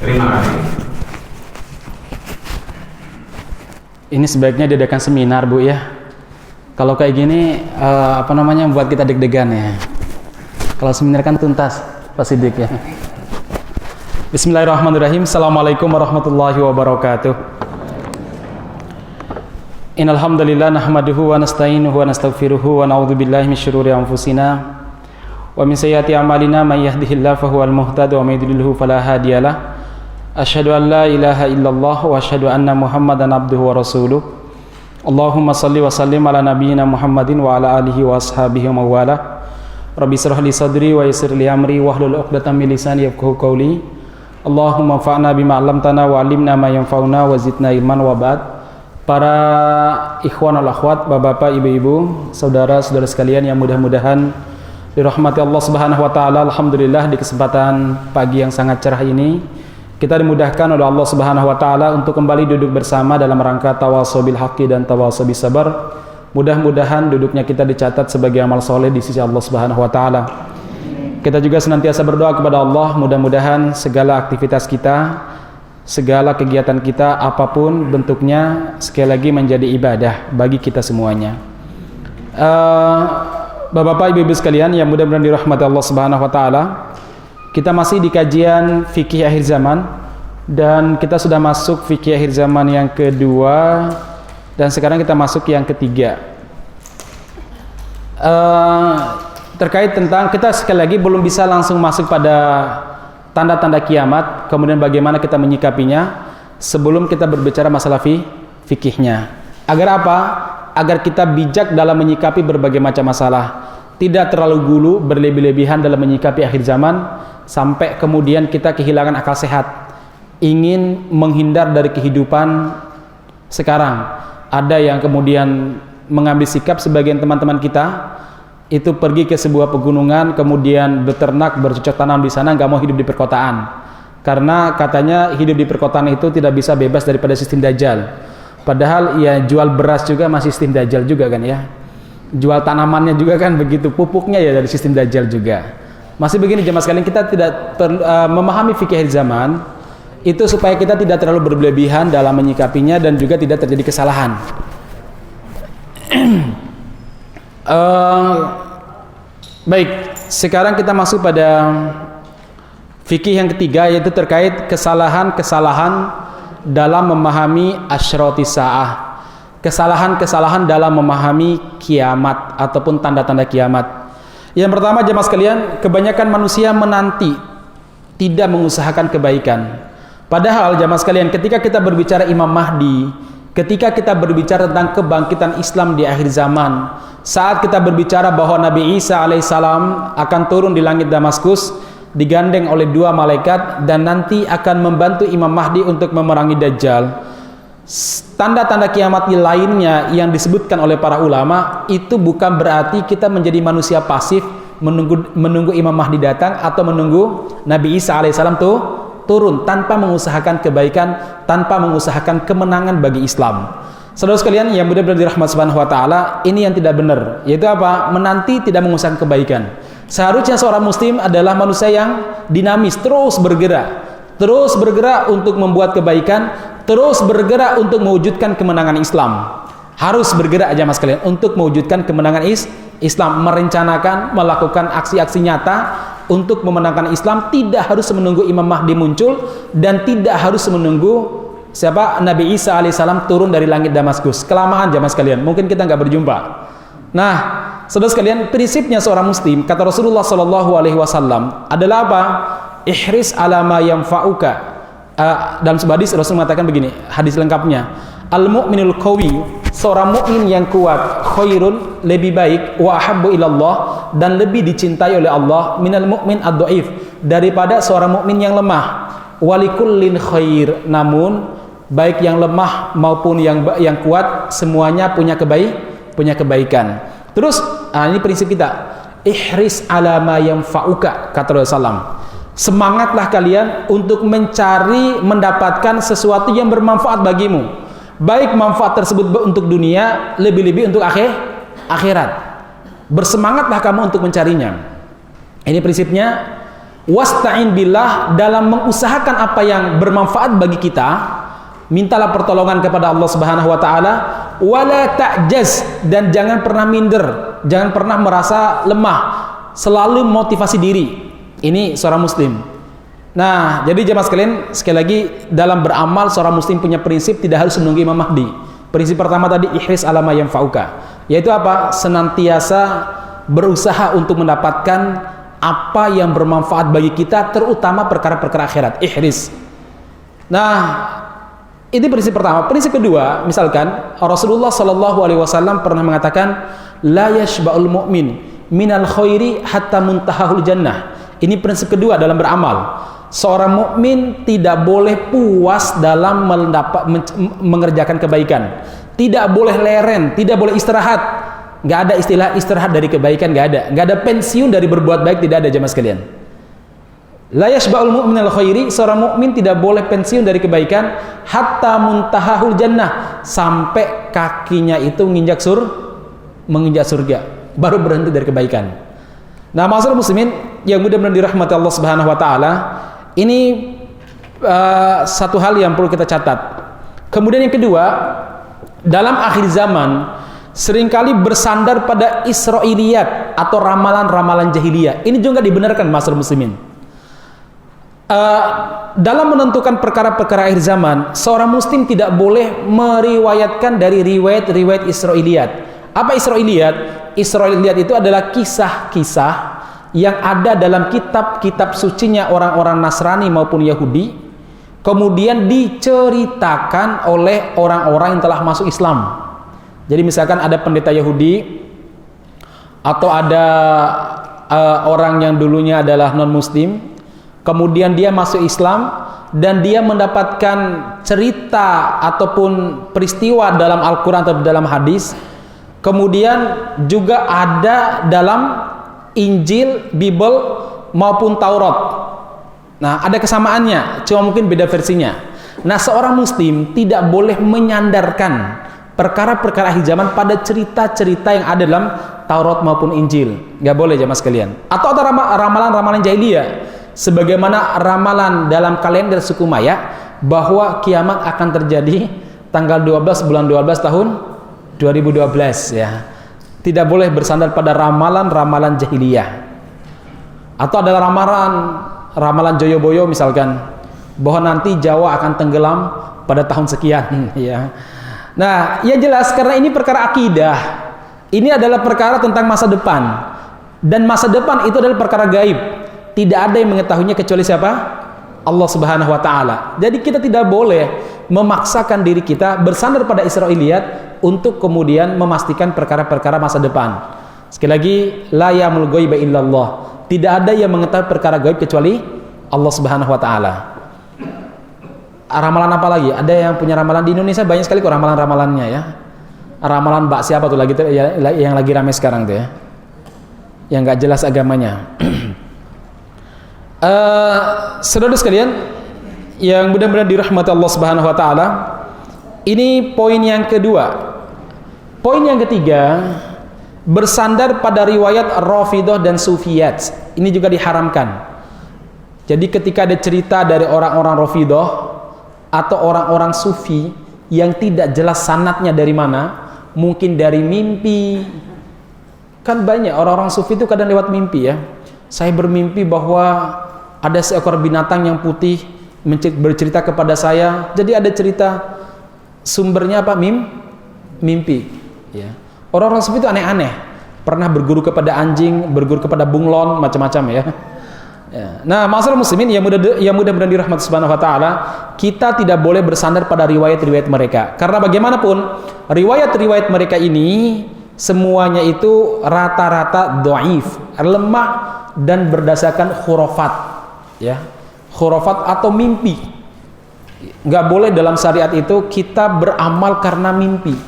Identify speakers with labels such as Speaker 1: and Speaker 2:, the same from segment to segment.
Speaker 1: Terima kasih.
Speaker 2: Ini sebaiknya diadakan seminar, Bu, ya. Kalau kayak gini buat kita deg-degan ya. Kalau seminar kan tuntas, Pak Siddiq ya. Bismillahirrahmanirrahim. Assalamualaikum warahmatullahi wabarakatuh. Innal hamdalillah nahmaduhu wa nasta'inuhu wa nastaghfiruhu wa na'udzubillahi min syururi anfusina wa min sayyiati a'malina may yahdihillahu fahuwal muhtadi wa may yudlilhu fala hadiyalah. Asyhadu an la ilaha illallah wa asyhadu anna Muhammadan abduhu wa rasuluh. Allahumma salli wa sallim ala nabiyyina Muhammadin wa ala alihi wa ashabihi wa mawala. Rabbi shrah li sadri wa yassir li amri wahlul 'uqdatam min lisani yafqahu qawli. Allahumma fa'na bima 'allamtana wa 'allimna ma yanfa'una wa zidna ilman wa ba'd. Para ikhwan wal akhwat, bapak-bapak, ibu-ibu, saudara-saudara sekalian yang mudah-mudahan dirahmati Allah Subhanahu wa taala. Alhamdulillah di kesempatan pagi yang sangat cerah ini kita dimudahkan oleh Allah Subhanahu wa taala untuk kembali duduk bersama dalam rangka tawasau bil haqqi dan tawasau bis sabar. Mudah-mudahan duduknya kita dicatat sebagai amal soleh di sisi Allah Subhanahu wa taala. Kita juga senantiasa berdoa kepada Allah, mudah-mudahan segala aktivitas kita, segala kegiatan kita apapun bentuknya sekali lagi menjadi ibadah bagi kita semuanya. Bapak-bapak, ibu-ibu sekalian yang mudah-mudahan dirahmati Allah Subhanahu wa taala. Kita masih di kajian fikih akhir zaman dan kita sudah masuk fikih akhir zaman yang kedua dan sekarang kita masuk yang ketiga. Terkait tentang, kita sekali lagi belum bisa langsung masuk pada tanda-tanda kiamat, kemudian bagaimana kita menyikapinya sebelum kita berbicara masalah fikihnya. Agar apa? Agar kita bijak dalam menyikapi berbagai macam masalah. Tidak terlalu gulu, berlebih-lebihan dalam menyikapi akhir zaman sampai kemudian kita kehilangan akal sehat, ingin menghindar dari kehidupan sekarang. Ada yang kemudian mengambil sikap, sebagian teman-teman kita itu pergi ke sebuah pegunungan, kemudian beternak, bercocok tanam di sana, nggak mau hidup di perkotaan karena katanya hidup di perkotaan itu tidak bisa bebas daripada sistem dajjal. Padahal ya jual beras juga masih sistem dajjal juga kan ya, jual tanamannya juga kan begitu, pupuknya ya dari sistem dajjal juga. Masih begini jemaah sekalian, kita tidak memahami fikih akhir zaman itu supaya kita tidak terlalu berlebihan dalam menyikapinya dan juga tidak terjadi kesalahan. Baik, sekarang kita masuk pada fikih yang ketiga, yaitu terkait kesalahan-kesalahan dalam memahami asyratis sa'ah. Kesalahan-kesalahan dalam memahami kiamat ataupun tanda-tanda kiamat. Yang pertama jemaah sekalian, kebanyakan manusia menanti, tidak mengusahakan kebaikan. Padahal jemaah sekalian, ketika kita berbicara Imam Mahdi, ketika kita berbicara tentang kebangkitan Islam di akhir zaman, saat kita berbicara bahwa Nabi Isa alaihissalam akan turun di langit Damaskus digandeng oleh dua malaikat dan nanti akan membantu Imam Mahdi untuk memerangi Dajjal. Tanda-tanda kiamat lainnya yang disebutkan oleh para ulama itu bukan berarti kita menjadi manusia pasif menunggu Imam Mahdi datang atau menunggu Nabi Isa alaihissalam turun tanpa mengusahakan kebaikan, tanpa mengusahakan kemenangan bagi Islam. Saudara sekalian yang mudah-mudahan dirahmati Subhanahu wa taala, ini yang tidak benar, yaitu apa? Menanti tidak mengusahakan kebaikan. Seharusnya seorang muslim adalah manusia yang dinamis, terus bergerak untuk membuat kebaikan, terus bergerak untuk mewujudkan kemenangan Islam. Harus bergerak aja mas kalian untuk mewujudkan kemenangan Islam, merencanakan, melakukan aksi-aksi nyata untuk memenangkan Islam. Tidak harus menunggu Imam Mahdi muncul dan tidak harus menunggu Nabi Isa alaihissalam turun dari langit Damaskus. Kelamaan jamaah sekalian, mungkin kita nggak berjumpa. Nah, saudara sekalian, prinsipnya seorang muslim, kata Rasulullah Shallallahu Alaihi Wasallam adalah apa? Ihris ala ma yanfa'uka. Dalam sebuah hadis Rasul mengatakan begini, hadis lengkapnya, al mu'minul qawi, seorang mukmin yang kuat, khairun, lebih baik, wa ahabbu ilallah, dan lebih dicintai oleh Allah, minal mu'min ad-dhaif, daripada seorang mukmin yang lemah. Walikullin khair, namun baik yang lemah maupun yang kuat semuanya punya kebaikan. Terus ini prinsip kita, ihris ala ma yanfa'uka, kata Rasulullah. Semangatlah kalian untuk mencari, mendapatkan sesuatu yang bermanfaat bagimu, baik manfaat tersebut untuk dunia, lebih-lebih untuk akhirat. Bersemangatlah kamu untuk mencarinya. Ini prinsipnya Wasta'in billah, dalam mengusahakan apa yang bermanfaat bagi kita, mintalah pertolongan kepada Allah Subhanahu wa taala. Wala ta'jaz, dan jangan pernah minder, jangan pernah merasa lemah, selalu motivasi diri. Ini seorang muslim. Nah, jadi jemaah sekalian, sekali lagi dalam beramal seorang muslim punya prinsip tidak harus menunggu Imam Mahdi. Prinsip pertama tadi, ihris ala ma yanfa'uka, yaitu apa? Senantiasa berusaha untuk mendapatkan apa yang bermanfaat bagi kita, terutama perkara-perkara akhirat. Ihris. Nah, ini prinsip pertama. Prinsip kedua, misalkan Rasulullah Shallallahu Alaihi Wasallam pernah mengatakan, la yashba'ul mu'min minal khairi hatta muntahahul jannah. Ini prinsip kedua dalam beramal. Seorang mukmin tidak boleh puas dalam mengerjakan kebaikan. Tidak boleh leren, tidak boleh istirahat. Nggak ada istilah istirahat dari kebaikan, nggak ada. Nggak ada pensiun dari berbuat baik, tidak ada jemaah sekalian. La yashba'ul mu'min al khairi, seorang mukmin tidak boleh pensiun dari kebaikan hatta muntahahul jannah, sampai kakinya itu menginjak surga, baru berhenti dari kebaikan. Nah, masyarakat muslimin yang mudah-mudahan dirahmati Allah Subhanahu wa taala, ini satu hal yang perlu kita catat. Kemudian yang kedua, dalam akhir zaman seringkali bersandar pada Israiliyat atau ramalan-ramalan jahiliyah. Ini juga dibenarkan masyarakat muslimin. Dalam menentukan perkara-perkara akhir zaman, seorang muslim tidak boleh meriwayatkan dari riwayat-riwayat Israiliyat. Apa Israiliyat? Israiliyat itu adalah kisah-kisah yang ada dalam kitab-kitab sucinya orang-orang Nasrani maupun Yahudi, kemudian diceritakan oleh orang-orang yang telah masuk Islam. Jadi misalkan ada pendeta Yahudi atau ada orang yang dulunya adalah non-muslim, kemudian dia masuk Islam dan dia mendapatkan cerita ataupun peristiwa dalam Al-Quran atau dalam hadis, kemudian juga ada dalam Injil, Bible maupun Taurat. Nah, ada kesamaannya, cuma mungkin beda versinya. Nah, seorang muslim tidak boleh menyandarkan perkara-perkara akhir zaman pada cerita-cerita yang ada dalam Taurat maupun Injil. Nggak boleh jemaah sekalian. Atau ada ramalan-ramalan jahiliyah, sebagaimana ramalan dalam kalender suku Maya bahwa kiamat akan terjadi tanggal 12 bulan 12 tahun 2012 ya. Tidak boleh bersandar pada ramalan-ramalan jahiliyah. Atau ada ramalan Joyoboyo misalkan, bahwa nanti Jawa akan tenggelam pada tahun sekian ya. Nah, ya jelas karena ini perkara akidah. Ini adalah perkara tentang masa depan. Dan masa depan itu adalah perkara gaib. Tidak ada yang mengetahuinya kecuali siapa? Allah Subhanahu wa taala. Jadi kita tidak boleh memaksakan diri kita bersandar pada Israiliyat untuk kemudian memastikan perkara-perkara masa depan. Sekali lagi, la ya'lamul ghaiba illallah. Tidak ada yang mengetahui perkara gaib kecuali Allah Subhanahu wa taala. Ramalan apa lagi? Ada yang punya ramalan di Indonesia, banyak sekali kok ramalan-ramalannya ya. Ramalan Mbak siapa tuh lagi tuh, yang lagi ramai sekarang tuh ya. Yang nggak jelas agamanya. Saudara sekalian yang mudah-mudahan dirahmati Allah Subhanahu wa taala, ini poin yang kedua. Poin yang ketiga, bersandar pada riwayat Rafidah dan Sufiyat. Ini juga diharamkan. Jadi ketika ada cerita dari orang-orang Rafidah atau orang-orang Sufi yang tidak jelas sanadnya dari mana, mungkin dari mimpi. Kan banyak orang-orang Sufi itu kadang lewat mimpi ya. Saya bermimpi bahwa ada seekor binatang yang putih bercerita kepada saya. Jadi ada cerita, sumbernya apa? Mimpi ya. Orang-orang Sufi itu aneh-aneh. Pernah berguru kepada anjing, berguru kepada bunglon, macam-macam ya. Ya. Nah, masalah muslimin yang mudah-mudahan dirahmati Subhanahu wa taala, kita tidak boleh bersandar pada riwayat-riwayat mereka. Karena bagaimanapun riwayat-riwayat mereka ini semuanya itu rata-rata dhaif, lemah dan berdasarkan khurafat. Ya. Khurafat atau mimpi. Enggak boleh dalam syariat itu kita beramal karena mimpi.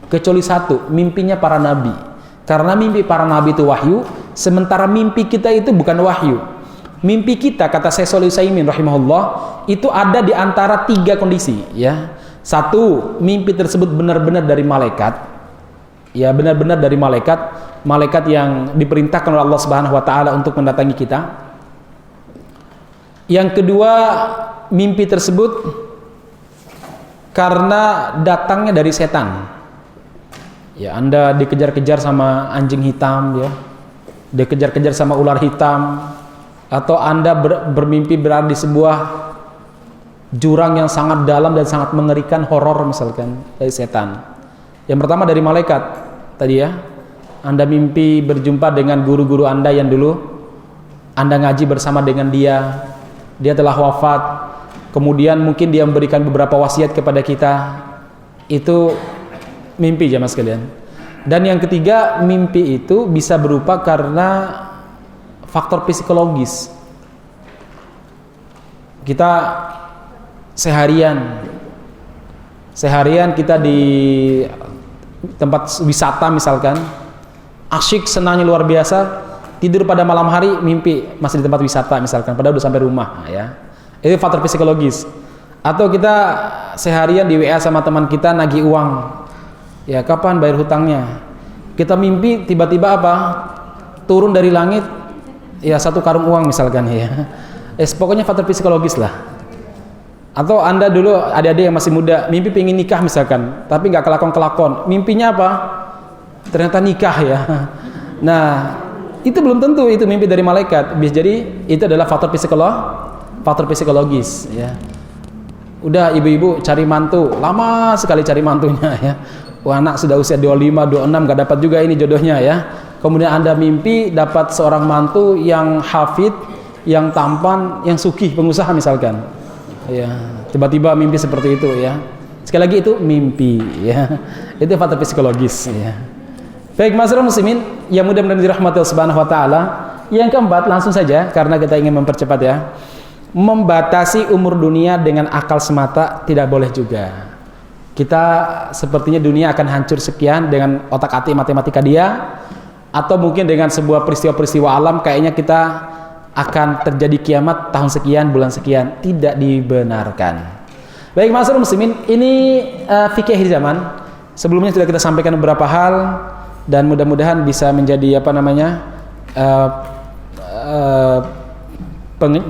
Speaker 2: Kecuali satu, mimpinya para nabi. Karena mimpi para nabi itu wahyu, sementara mimpi kita itu bukan wahyu. Mimpi kita, kata Syekh Shalih Utsaimin rahimahullah, itu ada di antara 3 kondisi ya. Satu, mimpi tersebut benar-benar dari malaikat. Ya, benar-benar dari malaikat yang diperintahkan oleh Allah Subhanahu wa taala untuk mendatangi kita. Yang kedua, mimpi tersebut karena datangnya dari setan. Ya, Anda dikejar-kejar sama anjing hitam, ya, dikejar-kejar sama ular hitam, atau Anda bermimpi berada di sebuah jurang yang sangat dalam dan sangat mengerikan, horor misalkan, dari setan. Yang pertama dari malaikat tadi, ya, Anda mimpi berjumpa dengan guru-guru Anda yang dulu Anda ngaji bersama dengan dia telah wafat, kemudian mungkin dia memberikan beberapa wasiat kepada kita. Itu mimpi, jamaah sekalian. Dan yang ketiga, mimpi itu bisa berupa karena faktor psikologis. Kita seharian kita di tempat wisata misalkan, asyik, senangnya luar biasa, tidur pada malam hari, mimpi masih di tempat wisata misalkan, padahal udah sampai rumah, ya. Itu faktor psikologis. Atau kita seharian di WA sama teman kita nagih uang, ya, kapan bayar hutangnya? Kita mimpi tiba-tiba apa? Turun dari langit, ya, 1 karung uang misalkan, ya. Pokoknya faktor psikologis lah. Atau Anda dulu, adik-adik yang masih muda, mimpi pengen nikah misalkan, tapi nggak kelakon-kelakon. Mimpinya apa? Ternyata nikah, ya. Nah, itu belum tentu itu mimpi dari malaikat. Bisa jadi itu adalah faktor psikologis, ya. Udah ibu-ibu cari mantu, lama sekali cari mantunya, ya. Wah, anak sudah usia 25, 26 gak dapat juga ini jodohnya, ya. Kemudian Anda mimpi dapat seorang mantu yang hafid, yang tampan, yang sugih, pengusaha misalkan. Ya, tiba-tiba mimpi seperti itu, ya. Sekali lagi itu mimpi, ya. Itu faktor psikologis, ya. Baik, masyarakat muslimin yang mudah-mudahan dirahmati Allah Subhanahu wa taala. Yang keempat, langsung saja karena kita ingin mempercepat, ya. Membatasi umur dunia dengan akal semata tidak boleh juga. Kita sepertinya dunia akan hancur sekian dengan otak-atik matematika dia, atau mungkin dengan sebuah peristiwa-peristiwa alam kayaknya kita akan terjadi kiamat tahun sekian, bulan sekian. Tidak dibenarkan. Baik, masyarakat muslimin, ini fikih akhir zaman. Sebelumnya sudah kita sampaikan beberapa hal dan mudah-mudahan bisa menjadi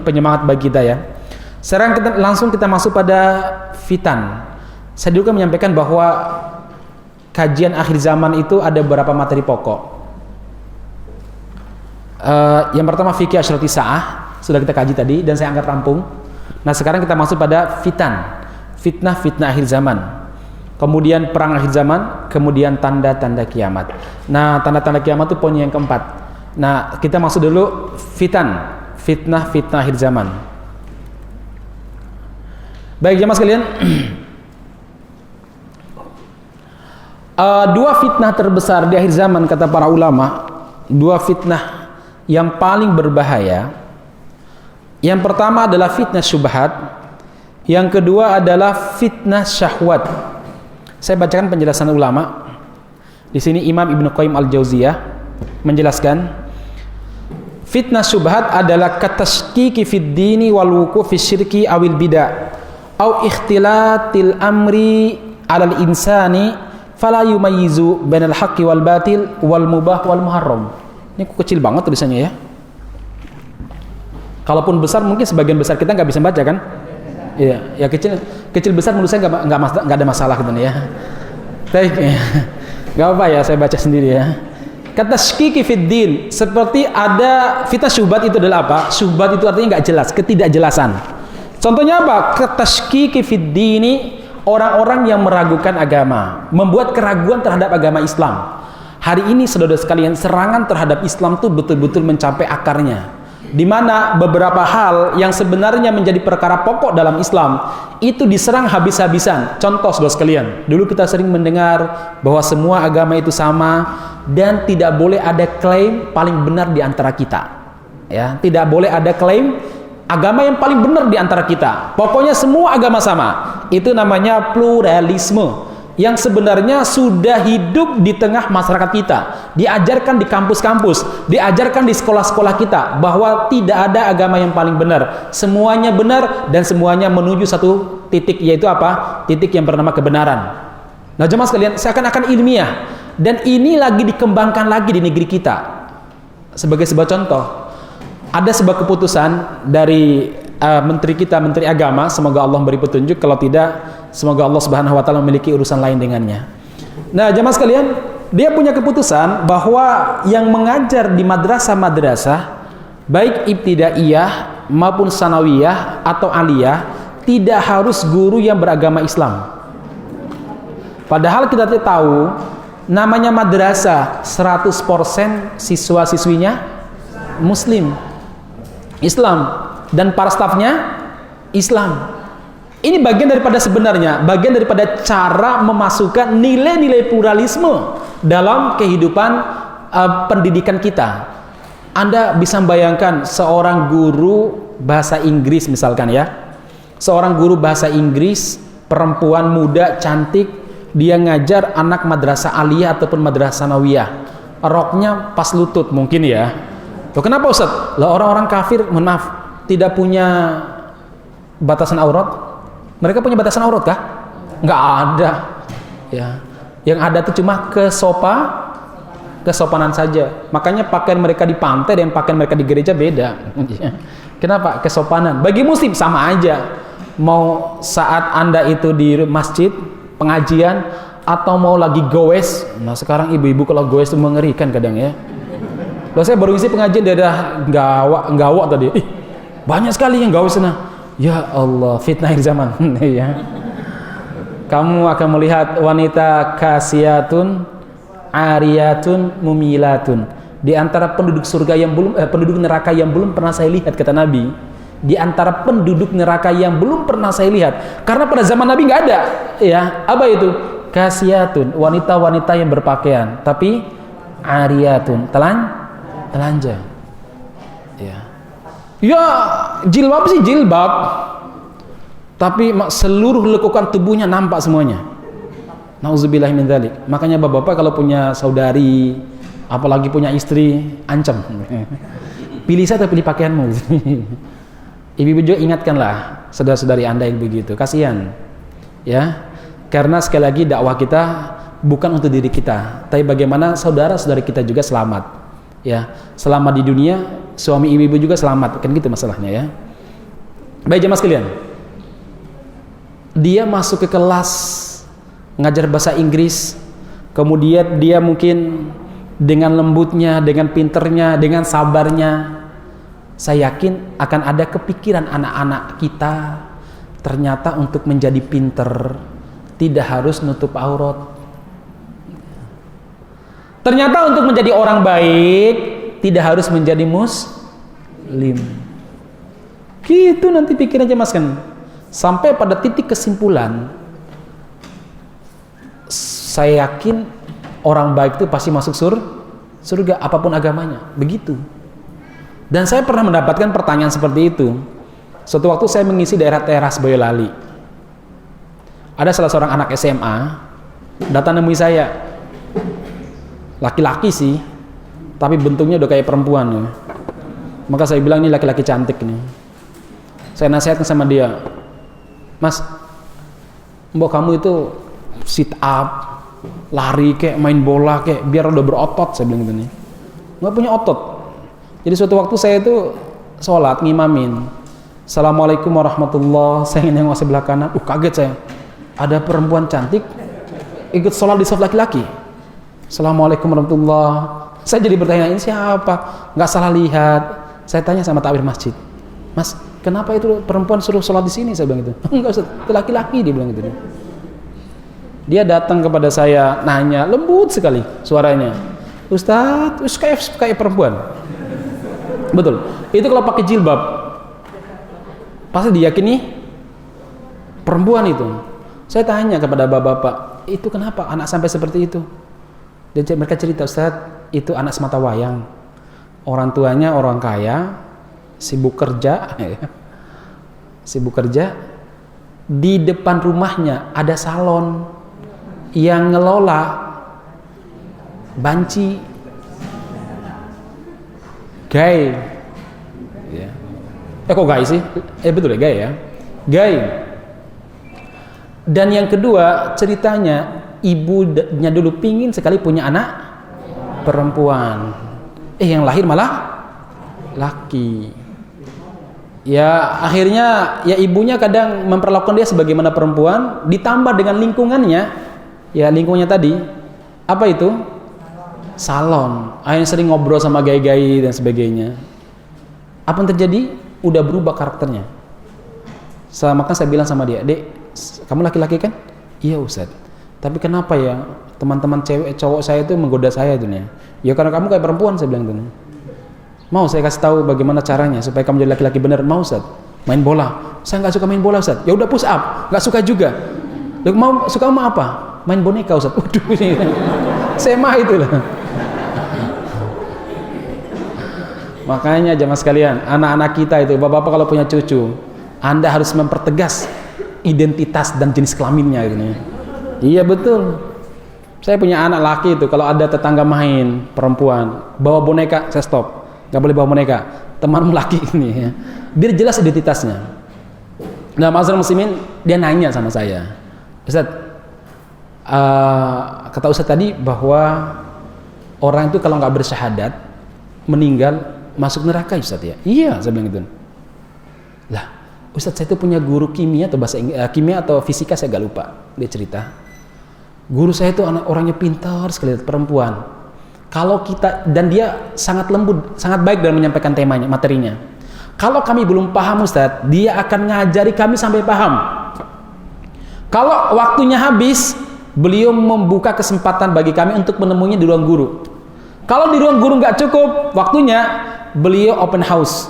Speaker 2: penyemangat bagi kita, ya. Sekarang langsung kita masuk pada fitan. Saya juga menyampaikan bahwa kajian akhir zaman itu ada beberapa materi pokok. Yang pertama fikih asyrati sa'ah, sudah kita kaji tadi dan saya angkat rampung. Nah, sekarang kita masuk pada fitan, fitnah akhir zaman, kemudian perang akhir zaman, kemudian tanda-tanda kiamat. Nah, tanda-tanda kiamat itu poin yang keempat. Nah, kita masuk dulu fitnah akhir zaman. Baik, jamaah sekalian, dua fitnah terbesar di akhir zaman kata para ulama, dua fitnah yang paling berbahaya. Yang pertama adalah fitnah syubhat, yang kedua adalah fitnah syahwat. Saya bacakan penjelasan ulama. Di sini Imam Ibnu Qayyim Al-Jauziyah menjelaskan, fitnah syubhat adalah katashkiki fid dini wal wuqu' fi syirki awil bid'ah au ikhtilatil amri 'alal insani fala yumayyizu bainal haqqi wal batil wal mubah wal muharram. Ini kecil banget tulisannya, ya. Kalaupun besar mungkin sebagian besar kita nggak bisa baca kan? Iya, ya kecil besar menurut saya nggak ada masalah gitu ya. Baik, ya. Nggak apa ya, saya baca sendiri, ya. Kata syikiki fid din, seperti ada fitnah syubhat itu adalah apa? Syubhat itu artinya nggak jelas, ketidakjelasan. Contohnya apa? Kata syikiki fid dini, orang-orang yang meragukan agama, membuat keraguan terhadap agama Islam. Hari ini saudara sekalian, serangan terhadap Islam tuh betul-betul mencapai akarnya. Di mana beberapa hal yang sebenarnya menjadi perkara pokok dalam Islam itu diserang habis-habisan. Contoh saudara sekalian, dulu kita sering mendengar bahwa semua agama itu sama dan tidak boleh ada klaim paling benar di antara kita. Ya, tidak boleh ada klaim agama yang paling benar di antara kita. Pokoknya semua agama sama. Itu namanya pluralisme, yang sebenarnya sudah hidup di tengah masyarakat kita, diajarkan di kampus-kampus, diajarkan di sekolah-sekolah kita, bahwa tidak ada agama yang paling benar, semuanya benar dan semuanya menuju satu titik, yaitu apa? Titik yang bernama kebenaran. Nah, jemaah sekalian, seakan-akan ilmiah, dan ini lagi dikembangkan lagi di negeri kita. Sebagai sebuah contoh, ada sebuah keputusan dari menteri kita, menteri agama, semoga Allah beri petunjuk. Kalau tidak, semoga Allah Subhanahu wa taala memiliki urusan lain dengannya. Nah, jamaah sekalian, dia punya keputusan bahwa yang mengajar di madrasah-madrasah baik ibtidaiyah maupun sanawiyah atau aliyah tidak harus guru yang beragama Islam. Padahal kita tahu namanya madrasah 100% siswa-siswinya muslim, Islam, dan para stafnya Islam. Ini bagian daripada sebenarnya, bagian daripada cara memasukkan nilai-nilai pluralisme dalam kehidupan pendidikan kita. Anda bisa membayangkan seorang guru bahasa Inggris misalkan ya, seorang guru bahasa Inggris, perempuan muda, cantik, dia ngajar anak madrasah aliyah ataupun madrasah sanawiyah, roknya pas lutut mungkin ya. Loh, kenapa Ustaz? Lah orang-orang kafir, mohon maaf, tidak punya batasan aurat. Mereka punya batasan aurat kah? Nggak ada ya. Yang ada itu cuma kesopanan saja. Makanya pakaian mereka di pantai dan pakaian mereka di gereja beda. Kenapa? Kesopanan. Bagi muslim sama aja. Mau saat Anda itu di masjid pengajian atau mau lagi goes. Nah, sekarang ibu-ibu kalau goes itu mengerikan kadang ya. Loh, saya baru isi pengajian daerah Gawak tadi. Banyak sekali yang goes sana. Ya Allah, fitnah akhir zaman. Ya. Kamu akan melihat wanita kasiyatun, ariyatun, mumilatun. Di antara penduduk surga yang belum penduduk neraka yang belum pernah saya lihat, kata Nabi. Di antara penduduk neraka yang belum pernah saya lihat. Karena pada zaman Nabi nggak ada. Ya, apa itu? Kasiyatun, wanita-wanita yang berpakaian, tapi ariyatun, telanjang. Ya. Ya, jilbab sih jilbab. Tapi seluruh lekukan tubuhnya nampak semuanya. Nauzubillah min dzalik. Makanya bapak-bapak kalau punya saudari, apalagi punya istri, ancam. Pilih saya atau pilih pakaianmu. Ibu-ibu juga ingatkanlah saudara-saudari Anda yang begitu. Kasihan. Ya. Karena sekali lagi dakwah kita bukan untuk diri kita, tapi bagaimana saudara-saudari kita juga selamat. Ya, selamat di dunia, suami ibu-ibu juga selamat. Kan gitu masalahnya ya. Baik jemaah sekalian. Dia masuk ke kelas ngajar bahasa Inggris, kemudian dia mungkin dengan lembutnya, dengan pinternya, dengan sabarnya, saya yakin akan ada kepikiran anak-anak kita ternyata untuk menjadi pinter tidak harus nutup aurat. Ternyata untuk menjadi orang baik tidak harus menjadi muslim. Gitu nanti pikirannya mas kan. Sampai pada titik kesimpulan, saya yakin orang baik itu pasti masuk surga apapun agamanya. Begitu. Dan saya pernah mendapatkan pertanyaan seperti itu. Suatu waktu saya mengisi daerah Teras Boyolali. Ada salah seorang anak SMA datang nemui saya. Laki-laki sih, tapi bentuknya udah kayak perempuan ya. Maka saya bilang ini laki-laki cantik nih. Saya nasihatkan sama dia, Mas, mbok kamu itu sit up, lari kayak main bola kayak biar udah berotot, saya bilang gitu nih. Nggak punya otot. Jadi suatu waktu saya itu sholat ngimamin. Assalamualaikum warahmatullah. Saya ingin nengok sebelah kanan. Kaget saya. Ada perempuan cantik ikut sholat di saf laki-laki. Assalamualaikum warahmatullah. Saya jadi bertanya, ini siapa? Nggak salah lihat. Saya tanya sama takmir masjid, Mas, kenapa itu perempuan suruh sholat di sini? Saya bilang gitu. Enggak Ustaz, itu laki-laki, dia bilang gitu. Dia datang kepada saya, nanya, lembut sekali suaranya. Ustaz, kayak perempuan. Betul. Itu kalau pakai jilbab, pasti diyakini perempuan itu. Saya tanya kepada bapak-bapak, itu kenapa anak sampai seperti itu? Dan mereka cerita, Ustaz, itu anak semata wayang. Orang tuanya orang kaya, sibuk kerja, sibuk kerja. Di depan rumahnya ada salon yang ngelola banci, gay. Ya. Kok gay sih? Betul ya, gay ya, gay. Dan yang kedua ceritanya, ibunya dulu pingin sekali punya anak perempuan. Yang lahir malah laki. Ya akhirnya ya ibunya kadang memperlakukan dia sebagaimana perempuan, ditambah dengan lingkungannya, ya lingkungannya tadi, apa itu? Salon. Akhirnya sering ngobrol sama gay-gay dan sebagainya. Apa yang terjadi? Udah berubah karakternya. Maka saya bilang sama dia, "Dek, kamu laki-laki kan?" "Iya Ustaz." "Tapi kenapa ya teman-teman cowok saya itu menggoda saya itu nih?" "Ya karena kamu kayak perempuan," saya bilang itu. "Mau saya kasih tahu bagaimana caranya supaya kamu jadi laki-laki benar?" "Mau Ustaz." "Main bola." "Saya nggak suka main bola Ustaz." "Ya udah push up." "Nggak suka juga." Suka mau apa?" "Main boneka Ustaz." Waduh, saya mah itulah. Makanya jamaah sekalian, anak-anak kita itu, bapak-bapak kalau punya cucu, Anda harus mempertegas identitas dan jenis kelaminnya gitu. Iya betul. Saya punya anak laki itu, kalau ada tetangga main perempuan bawa boneka, saya stop. Nggak boleh bawa boneka. Temanmu laki ini ya. Biar jelas identitasnya. Nah, ma'asyiral muslimin, dia nanya sama saya, "Ustaz, kata Ustaz tadi bahwa orang itu kalau nggak bersyahadat meninggal masuk neraka Ustaz ya?" "Iya," saya bilang gitu. "Lah, Ustaz, saya itu punya guru kimia atau kimia atau fisika, saya agak lupa." Dia cerita, "Guru saya itu orangnya pintar sekali, perempuan. Kalau kita, dan dia sangat lembut, sangat baik dalam menyampaikan temanya, materinya. Kalau kami belum paham Ustaz, dia akan ngajari kami sampai paham. Kalau waktunya habis, beliau membuka kesempatan bagi kami untuk menemuinya di ruang guru. Kalau di ruang guru nggak cukup waktunya, beliau open house.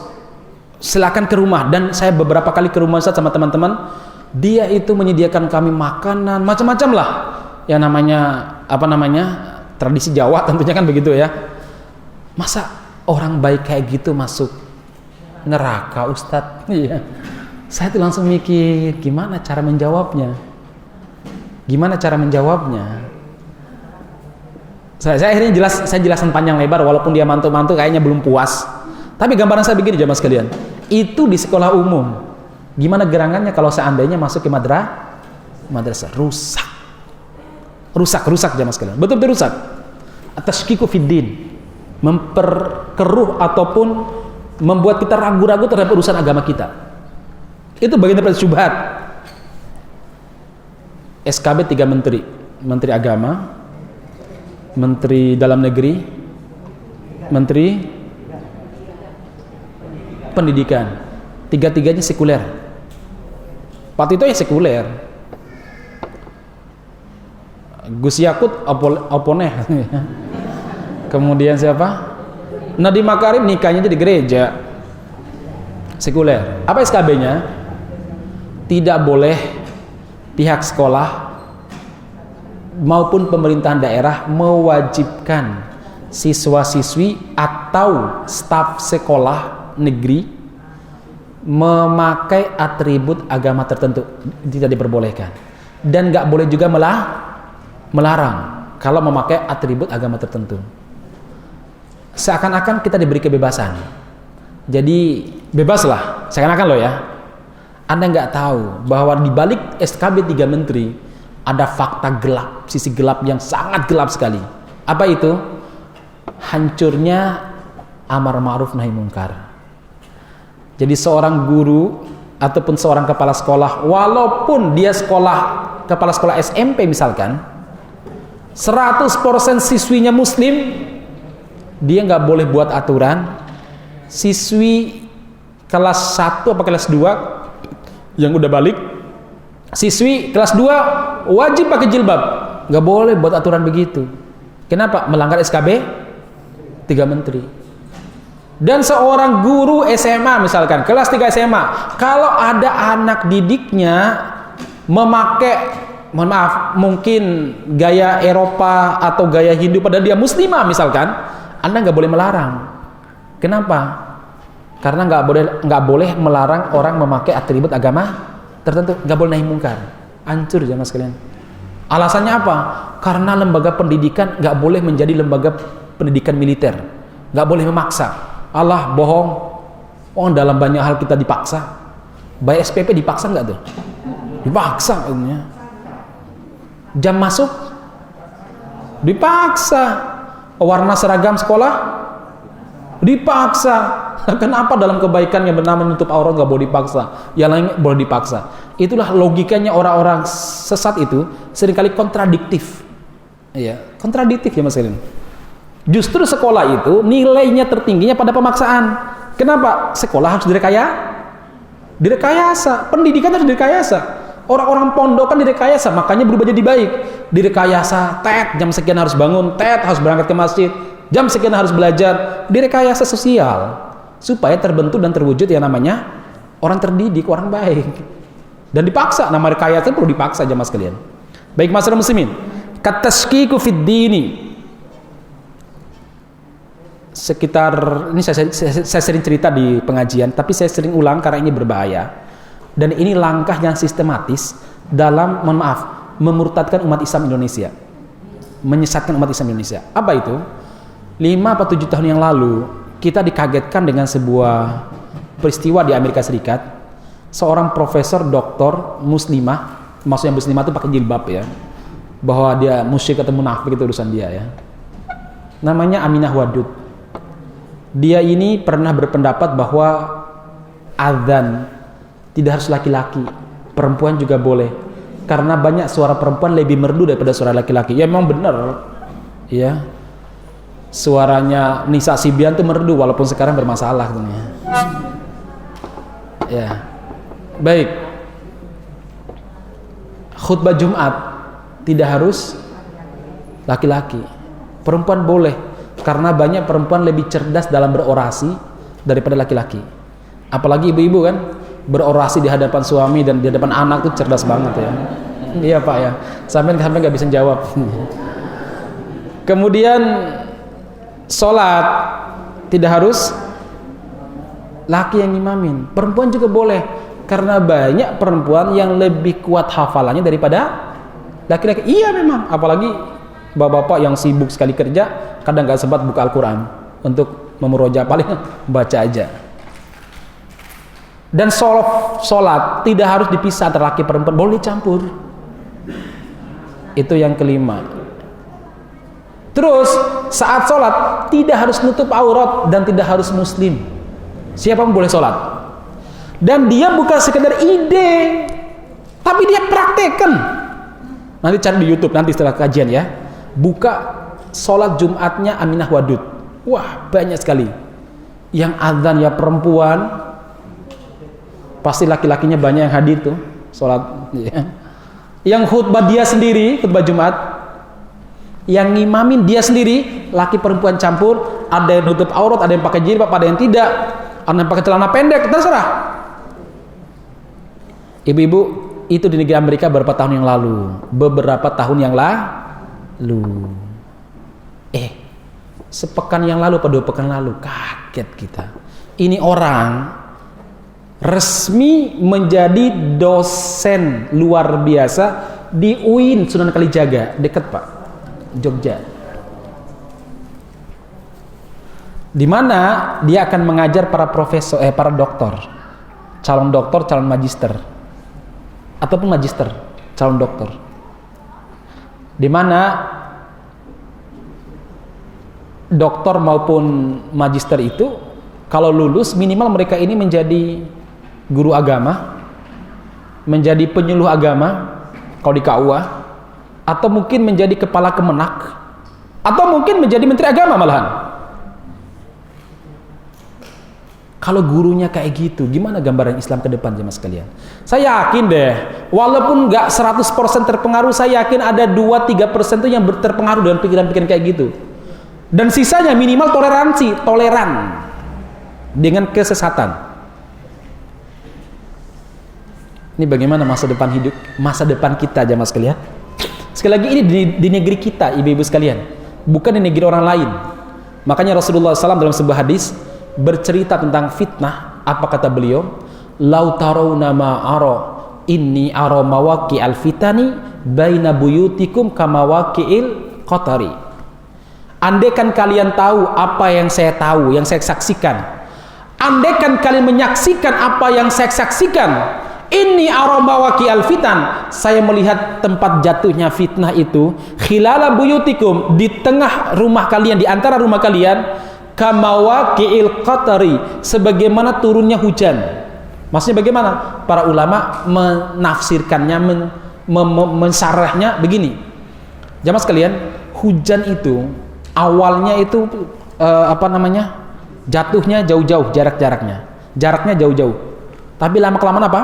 Speaker 2: Silakan ke rumah." Dan saya beberapa kali ke rumah Ustaz sama teman-teman. Dia itu menyediakan kami makanan macam-macam lah. Yang namanya tradisi Jawa tentunya kan begitu ya. Masa orang baik kayak gitu masuk neraka Ustadz? Iya. Saya tuh langsung mikir gimana cara menjawabnya. Saya akhirnya saya jelasin panjang lebar, walaupun dia mantu-mantu kayaknya belum puas. Tapi gambaran saya begini jamaah sekalian. Itu di sekolah umum. Gimana gerangannya kalau seandainya masuk ke madrasah? Rusak jamaah sekalian. Betul-betul rusak. At-tashkiku fiddin. Memperkeruh ataupun membuat kita ragu-ragu terhadap urusan agama kita. Itu bagian dari syubhat. SKB 3 menteri. Menteri Agama, Menteri Dalam Negeri, Menteri Pendidikan. Tiga-tiganya sekuler. Pak Tito ya sekuler. Gus Yakut oponeh. Kemudian siapa? Nadiem Makarim nikahnya di gereja. Sekuler. Apa SKB-nya? Tidak boleh pihak sekolah maupun pemerintahan daerah mewajibkan siswa-siswi atau staf sekolah negeri memakai atribut agama tertentu. Tidak diperbolehkan. Dan nggak boleh juga melarang kalau memakai atribut agama tertentu. Seakan-akan kita diberi kebebasan. Jadi bebaslah, seakan-akan loh ya. Anda nggak tahu bahwa di balik SKB 3 menteri ada fakta gelap, sisi gelap yang sangat gelap sekali. Apa itu? Hancurnya amar ma'ruf nahi mungkar. Jadi seorang guru ataupun seorang kepala sekolah, walaupun dia kepala sekolah SMP misalkan, 100% siswinya muslim, dia nggak boleh buat aturan siswi kelas 1 atau kelas 2 yang udah balik, siswi kelas 2 wajib pakai jilbab. Nggak boleh buat aturan begitu. Kenapa? Melanggar SKB 3 menteri. Dan seorang guru SMA misalkan, kelas 3 SMA, kalau ada anak didiknya memakai, mohon maaf, mungkin gaya Eropa atau gaya Hindu padahal dia muslimah misalkan, Anda nggak boleh melarang. Kenapa? Karena nggak boleh melarang orang memakai atribut agama tertentu, nggak boleh nahi mungkar. Hancur jamaah sekalian. Alasannya apa? Karena lembaga pendidikan nggak boleh menjadi lembaga pendidikan militer, nggak boleh memaksa. Allah bohong. Oh, dalam banyak hal kita dipaksa. Bayar SPP dipaksa nggak tuh? Dipaksa ini. Jam masuk dipaksa. Warna seragam sekolah Dipaksa. Kenapa dalam kebaikan yang bernama menutup aurat nggak boleh dipaksa, yang lain boleh dipaksa? Itulah logikanya orang-orang sesat itu seringkali kontradiktif. Iya, kontradiktif ya Mas Kevin. Justru sekolah itu nilainya tertingginya pada pemaksaan. Kenapa? Sekolah harus direkayasa. Pendidikan harus direkayasa. Orang-orang pondok kan direkayasa, makanya berubah jadi baik. Direkayasa, jam sekian harus bangun, harus berangkat ke masjid, jam sekian harus belajar. Direkayasa sosial supaya terbentuk dan terwujud yang namanya orang terdidik, orang baik. Dan dipaksa, nama rekayasa perlu dipaksa jamaah sekalian. Baik masyarakat muslimin, katashkiku fid dini. Sekitar ini saya sering cerita di pengajian, tapi saya sering ulang karena ini berbahaya. Dan ini langkah yang sistematis dalam, mohon maaf, memurtadkan umat Islam Indonesia, menyesatkan umat Islam Indonesia. Apa itu? 5 atau 7 tahun yang lalu kita dikagetkan dengan sebuah peristiwa di Amerika Serikat. Seorang profesor doktor muslimah, maksudnya muslimah itu pakai jilbab ya, bahwa dia musyrik atau munafik itu urusan dia ya. Namanya Aminah Wadud. Dia ini pernah berpendapat bahwa azan tidak harus laki-laki, perempuan juga boleh, karena banyak suara perempuan lebih merdu daripada suara laki-laki. Ya memang benar ya, suaranya Nisa Sibian tuh merdu walaupun sekarang bermasalah ya. Baik, khutbah Jumat tidak harus laki-laki, perempuan boleh, karena banyak perempuan lebih cerdas dalam berorasi daripada laki-laki. Apalagi ibu-ibu kan, berorasi di hadapan suami dan di hadapan anak tuh cerdas banget ya. Iya Pak ya, sampai nggak bisa jawab. Kemudian sholat tidak harus laki yang imamin, perempuan juga boleh, karena banyak perempuan yang lebih kuat hafalannya daripada laki-laki. Iya memang, apalagi bapak-bapak yang sibuk sekali kerja, kadang nggak sempat buka Al-Quran untuk memurojaah, paling baca aja. Dan sholat tidak harus dipisah antara laki perempuan, boleh campur. Itu yang kelima. Terus saat sholat tidak harus nutup aurat dan tidak harus muslim, siapa pun boleh sholat. Dan dia bukan sekedar ide, tapi dia praktekkan. Nanti cari di YouTube nanti setelah kajian ya, buka sholat Jumatnya Aminah Wadud. Wah banyak sekali yang azan ya perempuan, pasti laki-lakinya banyak yang hadir tuh sholat ya. Yang khutbah dia sendiri, khutbah Jumat, yang ngimamin dia sendiri, laki perempuan campur, ada yang nutup aurat, ada yang pakai jilbab, ada yang tidak, ada yang pakai celana pendek, terserah. Ibu-ibu, itu di negeri Amerika beberapa tahun yang lalu. Sepekan yang lalu atau 2 pekan lalu, kaget kita. Ini orang resmi menjadi dosen luar biasa di UIN Sunan Kalijaga, dekat Pak, Jogja. Di mana dia akan mengajar para profesor, para doktor, calon doktor, calon magister, ataupun magister, calon doktor. Di mana doktor maupun magister itu kalau lulus minimal mereka ini menjadi guru agama, menjadi penyuluh agama kalau di KUA, atau mungkin menjadi kepala kemenak, atau mungkin menjadi menteri agama malahan. Kalau gurunya kayak gitu, gimana gambaran Islam ke depan jemaah sekalian? Saya yakin deh, walaupun nggak 100% terpengaruh, saya yakin ada 2-3% tuh yang terpengaruh dengan pikiran-pikiran kayak gitu. Dan sisanya minimal toleran dengan kesesatan. Ini bagaimana masa depan kita jamaah sekalian. Sekali lagi ini di negeri kita ibu-ibu sekalian, bukan di negeri orang lain. Makanya Rasulullah SAW dalam sebuah hadis bercerita tentang fitnah. Apa kata beliau? Lau tarawna ma ara inni ara mawaqi al-fitani baina buyutikum kama waqi'il qatari. Andaikan kalian tahu apa yang saya tahu, yang saya saksikan, andaikan kalian menyaksikan apa yang saya saksikan, ini aromawaki alfitan, saya melihat tempat jatuhnya fitnah itu khilala buyutikum, di tengah rumah kalian, di antara rumah kalian, Kamawaqi'il qatari, sebagaimana turunnya hujan. Maksudnya bagaimana? Para ulama menafsirkannya, mensarahnya begini. Jamaah sekalian, hujan itu awalnya itu jatuhnya jauh-jauh, jaraknya jauh-jauh. Tapi lama-kelamaan apa?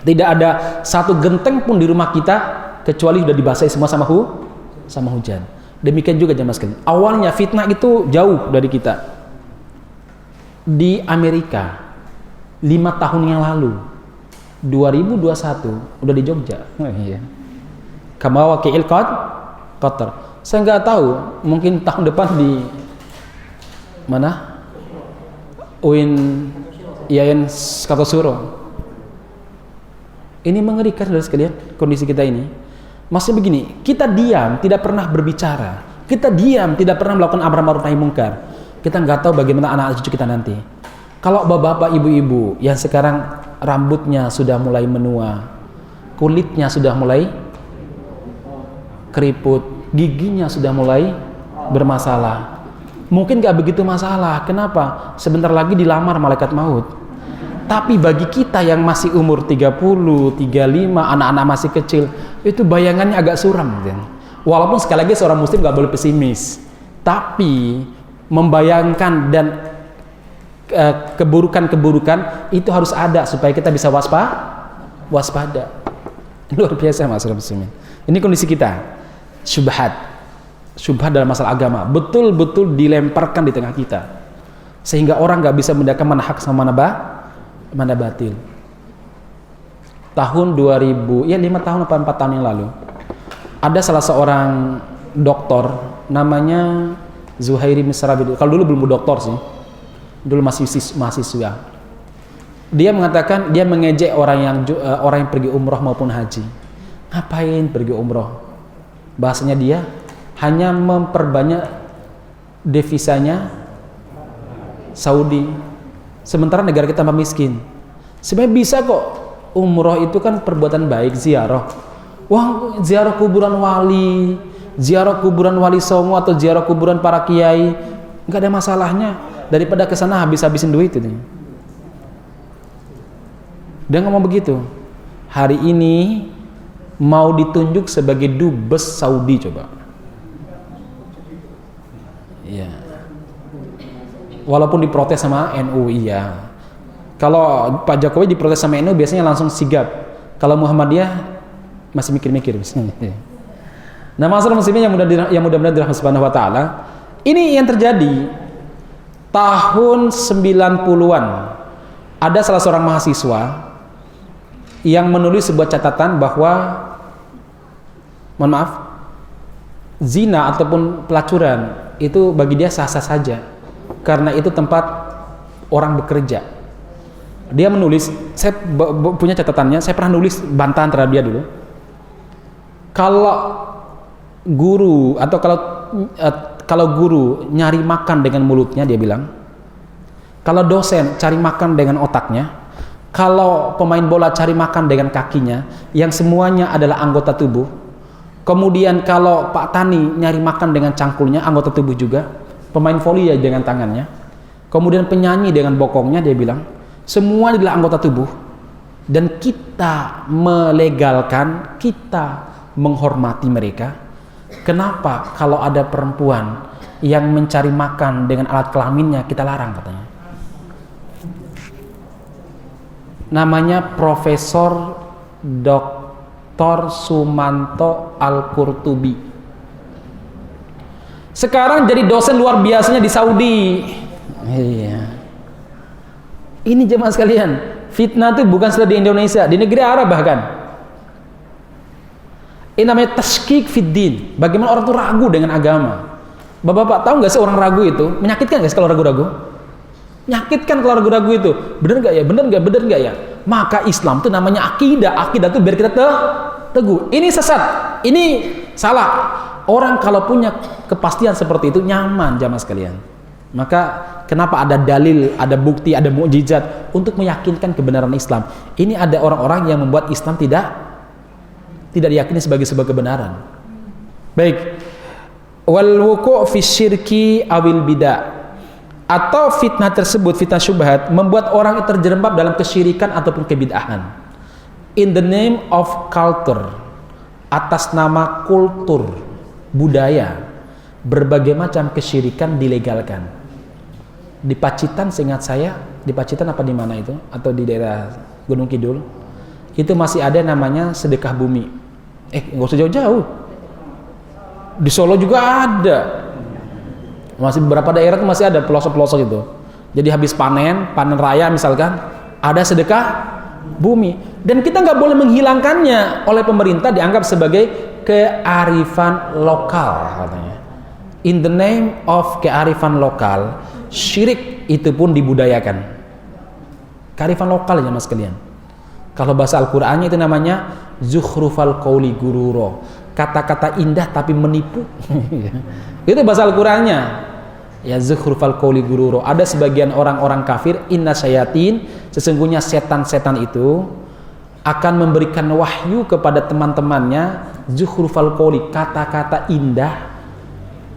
Speaker 2: Tidak ada satu genteng pun di rumah kita kecuali sudah dibasahi semua sama hujan. Demikian juga jamaah sekalian. Awalnya fitnah itu jauh dari kita. Di Amerika 5 tahun yang lalu 2021 udah di Jogja. Iya. Kamawaqi'il qatar. Saya nggak tahu, mungkin tahun depan di mana? UIN IAIN Kartosuro. Ini mengerikan saudara sekalian, kondisi kita ini. Maksudnya begini, kita diam, tidak pernah berbicara. Kita diam, tidak pernah melakukan amar ma'ruf nahi munkar. Kita nggak tahu bagaimana anak cucu kita nanti. Kalau bapak-bapak, ibu-ibu yang sekarang rambutnya sudah mulai menua, kulitnya sudah mulai keriput, giginya sudah mulai bermasalah. Mungkin nggak begitu masalah. Kenapa? Sebentar lagi dilamar malaikat maut. Tapi bagi kita yang masih umur 30, 35, anak-anak masih kecil, itu bayangannya agak suram. Walaupun sekali lagi seorang muslim gak boleh pesimis, tapi membayangkan dan keburukan-keburukan itu harus ada supaya kita bisa waspada. Luar biasa mas muslimin. Ini kondisi kita. Syubhat dalam masalah agama betul-betul dilemparkan di tengah kita, sehingga orang gak bisa membedakan mana hak sama mana batil. Tahun 2000, 5 tahun atau 4 tahun yang lalu, ada salah seorang doktor namanya Zuhairi Misrabi. Kalau dulu belum doktor sih, dulu masih mahasiswa. Dia mengatakan, dia mengejek orang yang pergi umroh maupun haji. Ngapain pergi umroh? Bahasanya dia hanya memperbanyak devisanya Saudi, sementara negara kita miskin. Sebenarnya bisa kok, umroh itu kan perbuatan baik, ziarah. Wah, ziarah kuburan wali, ziarah kuburan wali songo atau ziarah kuburan para kiai, nggak ada masalahnya daripada kesana habis-habisin duit itu. Dia ngomong begitu. Hari ini mau ditunjuk sebagai dubes Saudi coba. Iya. Walaupun diprotes sama NU, iya. Kalau Pak Jokowi diprotes sama NU biasanya langsung sigap. Kalau Muhammadiyah masih mikir-mikir misalnya. Nah, masalah muslimin yang mudah-mudahan dirahmati Subhanahu wa taala, ini yang terjadi tahun 90-an. Ada salah seorang mahasiswa yang menulis sebuah catatan bahwa zina ataupun pelacuran itu bagi dia sah-sah saja, karena itu tempat orang bekerja. Dia menulis, saya punya catatannya, saya pernah nulis bantahan terhadap dia dulu. Kalau guru atau kalau guru nyari makan dengan mulutnya, dia bilang, kalau dosen cari makan dengan otaknya, kalau pemain bola cari makan dengan kakinya, yang semuanya adalah anggota tubuh. Kemudian kalau Pak Tani nyari makan dengan cangkulnya, anggota tubuh juga. Pemain voli ya dengan tangannya. Kemudian penyanyi dengan bokongnya, dia bilang, semua adalah anggota tubuh. Dan kita melegalkan, kita menghormati mereka. Kenapa kalau ada perempuan yang mencari makan dengan alat kelaminnya kita larang, katanya. Namanya Profesor Dr. Sumanto Al-Qurtubi. Sekarang jadi dosen luar biasanya di Saudi. Iya. Ini jemaah sekalian, fitnah itu bukan saja di Indonesia, di negeri Arab bahkan. Ini namanya tashkik fiddin. Bagaimana orang itu ragu dengan agama. Bapak-bapak tahu nggak sih orang ragu itu menyakitkan nggak sih kalau ragu-ragu? Menyakitkan kalau ragu-ragu itu. Benar nggak ya? Benar nggak ya? Maka Islam itu namanya akidah. Akidah itu biar kita teguh. Ini sesat, ini salah. Orang kalau punya kepastian seperti itu nyaman jamaah sekalian. Maka kenapa ada dalil, ada bukti, ada mukjizat untuk meyakinkan kebenaran Islam. Ini ada orang-orang yang membuat Islam tidak diyakini sebagai sebuah kebenaran. Baik. wal wuku' fi syirki awil bid'ah, atau fitnah tersebut, fitnah syubhat, membuat orang terjerembab dalam kesyirikan ataupun kebid'ahan. In the name of culture, atas nama kultur, budaya, berbagai macam kesyirikan dilegalkan. Di Pacitan, seingat saya, di Pacitan apa di mana itu, atau di daerah Gunung Kidul, itu masih ada namanya sedekah bumi. Nggak usah jauh-jauh, di Solo juga ada. Masih beberapa daerah itu masih ada pelosok-pelosok itu. Jadi habis panen raya misalkan, ada sedekah bumi. Dan kita nggak boleh menghilangkannya, oleh pemerintah dianggap sebagai kearifan lokal katanya. In the name of kearifan lokal, syirik itu pun dibudayakan. Kearifan lokal ya mas kalian. Kalau bahasa Al-Qur'annya itu namanya zukhrufal qawli gururo, kata-kata indah tapi menipu. Itu bahasa Al-Qur'annya. Ya, zukhrufal qawli gururo. Ada sebagian orang-orang kafir, inna syayatin, sesungguhnya setan-setan itu akan memberikan wahyu kepada teman-temannya, zukhrufal qawli, kata-kata indah,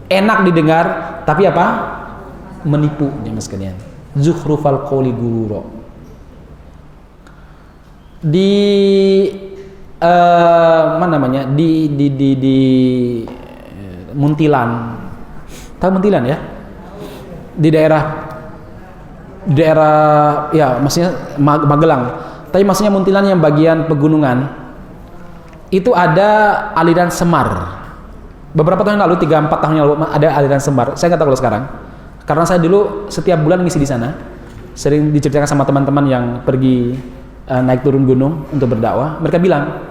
Speaker 2: enak didengar, tapi apa? Menipu, ya mas kalian. Zukhrufal qawli gururo. Di mana namanya? Di Muntilan. Tahu Muntilan ya? Di daerah ya, maksudnya Magelang. Tapi maksudnya Muntilan yang bagian pegunungan. Itu ada aliran Semar. Beberapa tahun yang lalu, 3-4 tahun yang lalu ada aliran Semar. Saya nggak tahu kalau sekarang. Karena saya dulu setiap bulan ngisi di sana. Sering diceritakan sama teman-teman yang pergi naik turun gunung untuk berdakwah. Mereka bilang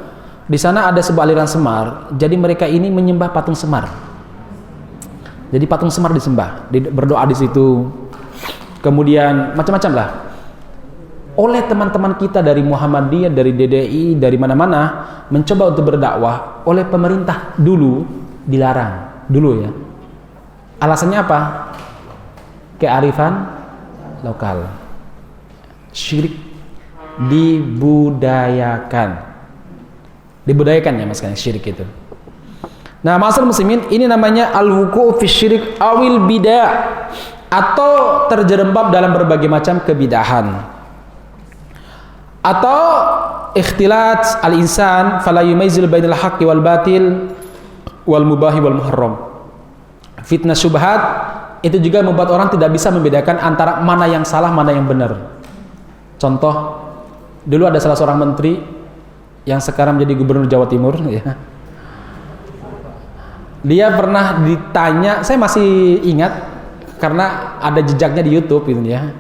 Speaker 2: di sana ada sebuah aliran Semar. Jadi mereka ini menyembah patung Semar. Jadi patung Semar disembah, berdoa di situ. Kemudian macam-macam lah. Oleh teman-teman kita dari Muhammadiyah, dari DDI, dari mana-mana mencoba untuk berdakwah, oleh pemerintah dulu dilarang dulu ya. Alasannya apa? Kearifan lokal. Syirik dibudayakan ya mas kan, syirik itu. Nah, ma'asyiral muslimin, ini namanya al-wuku' fi syirik awil bid'ah, atau terjerembab dalam berbagai macam kebidahan, atau ikhtilat al-insan fala yumaizil bainal haqqi wal batil wal mubahi wal muharram. Fitnah syubhat itu juga membuat orang tidak bisa membedakan antara mana yang salah, mana yang benar. Contoh, dulu ada salah seorang menteri yang sekarang menjadi gubernur Jawa Timur ya. Dia pernah ditanya, saya masih ingat karena ada jejaknya di YouTube gitu ya.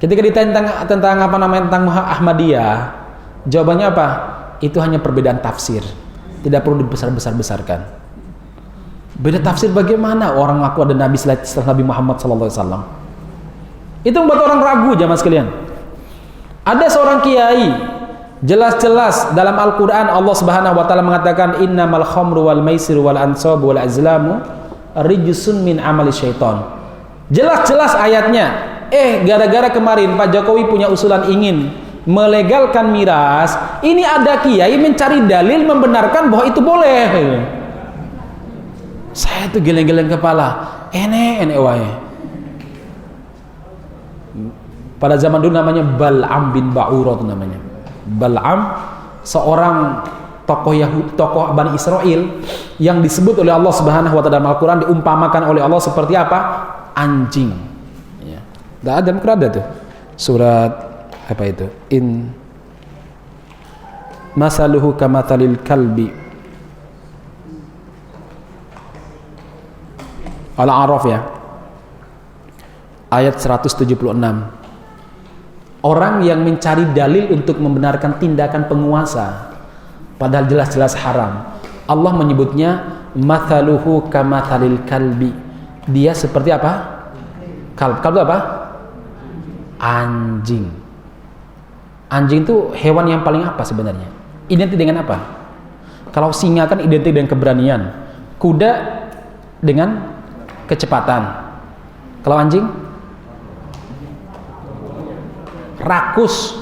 Speaker 2: Ketika ditanya tentang apa namanya, tentang Ahmadiyah, jawabannya apa? Itu hanya perbedaan tafsir, tidak perlu dibesar-besarkan. Beda tafsir bagaimana? Orang ngaku ada nabi setelah Nabi Muhammad SAW. Itu membuat orang ragu jamaah sekalian. Ada seorang kiai, jelas-jelas dalam Al-Quran Allah Subhanahu wa Ta'ala mengatakan innamal khamru wal maisir wal ansabu wal azlamu rijsun min amali syaiton. Jelas-jelas ayatnya. Gara-gara kemarin Pak Jokowi punya usulan ingin melegalkan miras, ini ada kiai mencari dalil membenarkan bahwa itu boleh. Saya tuh geleng-geleng kepala. Enek wae. Pada zaman dulu namanya Bal'am bin Ba'urah namanya. Bal'am, seorang tokoh Bani Israel yang disebut oleh Allah Subhanahu wa Ta'ala dalam Al-Quran, diumpamakan oleh Allah seperti apa? Anjing. Ya. Ada tuh surat apa itu? In masaluhu kamathalil kalbi. Al-A'raf ya. Ayat 176. Orang yang mencari dalil untuk membenarkan tindakan penguasa padahal jelas-jelas haram. Allah menyebutnya mathaluhu kamathalil kalbi. Dia seperti apa? Kalb itu apa? Anjing. Anjing itu hewan yang paling apa sebenarnya? Identik dengan apa? Kalau singa kan identik dengan keberanian. Kuda dengan kecepatan. Kalau anjing? Rakus.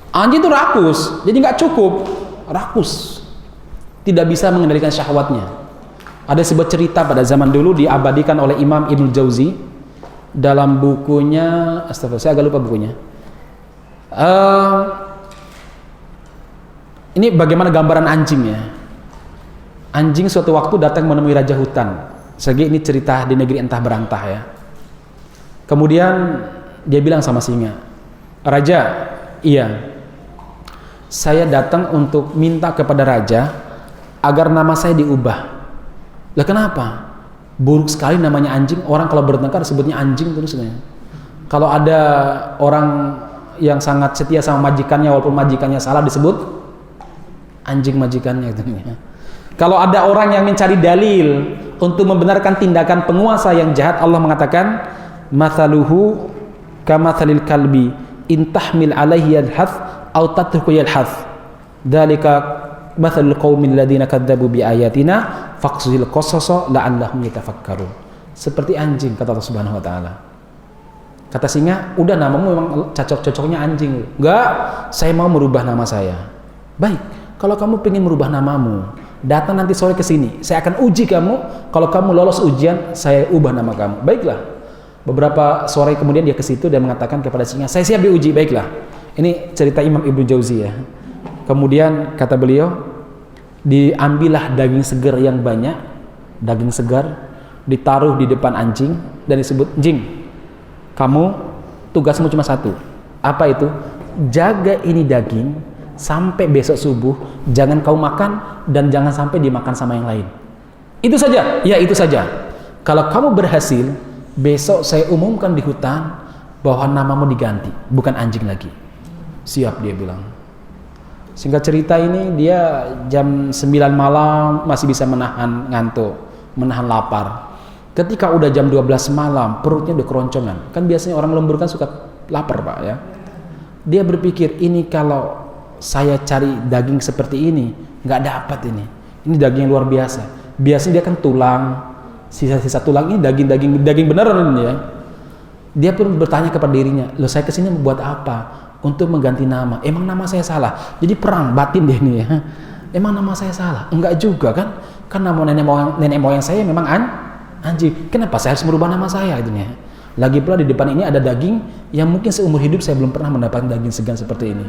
Speaker 2: Anjing itu rakus, jadi nggak cukup. Rakus, tidak bisa mengendalikan syahwatnya. Ada sebuah cerita pada zaman dulu diabadikan oleh Imam Ibnu Jauzi dalam bukunya, astagfirullah, saya agak lupa bukunya. Ini bagaimana gambaran anjing ya. Anjing suatu waktu datang menemui raja hutan. Segi ini cerita di negeri entah berantah ya. Kemudian dia bilang sama singa, "Raja, iya, saya datang untuk minta kepada raja agar nama saya diubah." Lah kenapa? Buruk sekali namanya anjing. Orang kalau bertengkar sebutnya anjing terus. Kalau ada orang yang sangat setia sama majikannya walaupun majikannya salah disebut anjing majikannya itu. Kalau ada orang yang mencari dalil untuk membenarkan tindakan penguasa yang jahat, Allah mengatakan mathaluhu kamathalil kalbi in tahmil alaihi yalhath aw tatruku yalhath dzalika mathalul qaumil ladzina kadzdzabu bi ayatina faqsuhil qasasa la'allahum yatafakkarun. Seperti anjing kata Allah Subhanahu wa taala. Kata singa, "Udah namamu memang cocok-cocoknya anjing." "Enggak, saya mau merubah nama saya." "Baik, kalau kamu ingin merubah namamu, datang nanti sore ke sini. Saya akan uji kamu. Kalau kamu lolos ujian, saya ubah nama kamu." "Baiklah." Beberapa sore kemudian dia ke situ dan mengatakan kepada singa, "Saya siap diuji." "Baiklah." Ini cerita Imam Ibnu Jauzi ya. Kemudian kata beliau, diambillah daging segar yang banyak, daging segar, ditaruh di depan anjing dan disebut, "Anjing, kamu tugasmu cuma satu." "Apa itu?" "Jaga ini daging sampai besok subuh, jangan kau makan dan jangan sampai dimakan sama yang lain." "Itu saja?" "Ya, itu saja." "Kalau kamu berhasil, besok saya umumkan di hutan bahwa namamu diganti, bukan anjing lagi." "Siap," dia bilang. Singkat cerita ini dia jam 9 malam masih bisa menahan ngantuk, menahan lapar. Ketika udah jam 12 malam perutnya udah keroncongan. Kan biasanya orang lembur kan suka lapar Pak ya. Dia berpikir, ini kalau saya cari daging seperti ini nggak dapat ini. Ini daging yang luar biasa. Biasanya dia kan tulang, sisa-sisa tulang, ini daging beneran ini ya. Dia pun bertanya kepada dirinya, "Loh, saya kesini membuat apa?" "Untuk mengganti nama." "Emang nama saya salah?" Jadi perang batin deh ini ya. "Emang nama saya salah?" "Enggak juga kan? Kan nama nenek moyang saya memang anjing. Kenapa saya harus merubah nama saya?" Gitu ya. Lagi pula di depan ini ada daging yang mungkin seumur hidup saya belum pernah mendapatkan daging segan seperti ini.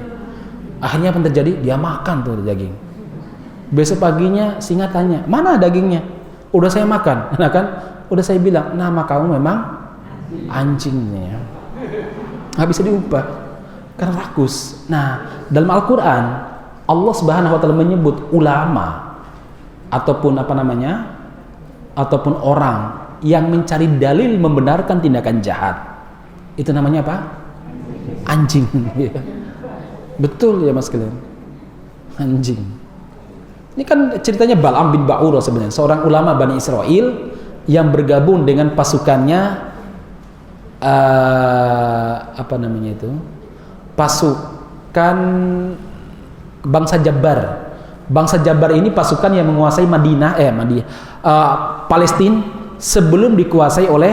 Speaker 2: Akhirnya apa yang terjadi? Dia makan tuh daging. Besok paginya singa tanya, "Mana dagingnya?" "Udah saya makan." Nah kan, udah saya bilang, "Nama kamu memang anjingnya." Nggak bisa diubah karena rakus. Nah, dalam Al-Quran Allah Subhanahu wa taala menyebut ulama ataupun ataupun orang yang mencari dalil membenarkan tindakan jahat. Itu namanya apa? Anjing. Betul ya Mas kalian. Anjing. Ini kan ceritanya Bal'am bin Ba'urah sebenarnya, seorang ulama Bani Israel yang bergabung dengan pasukannya pasukan bangsa Jabbar. Bangsa Jabbar ini pasukan yang menguasai Palestina sebelum dikuasai oleh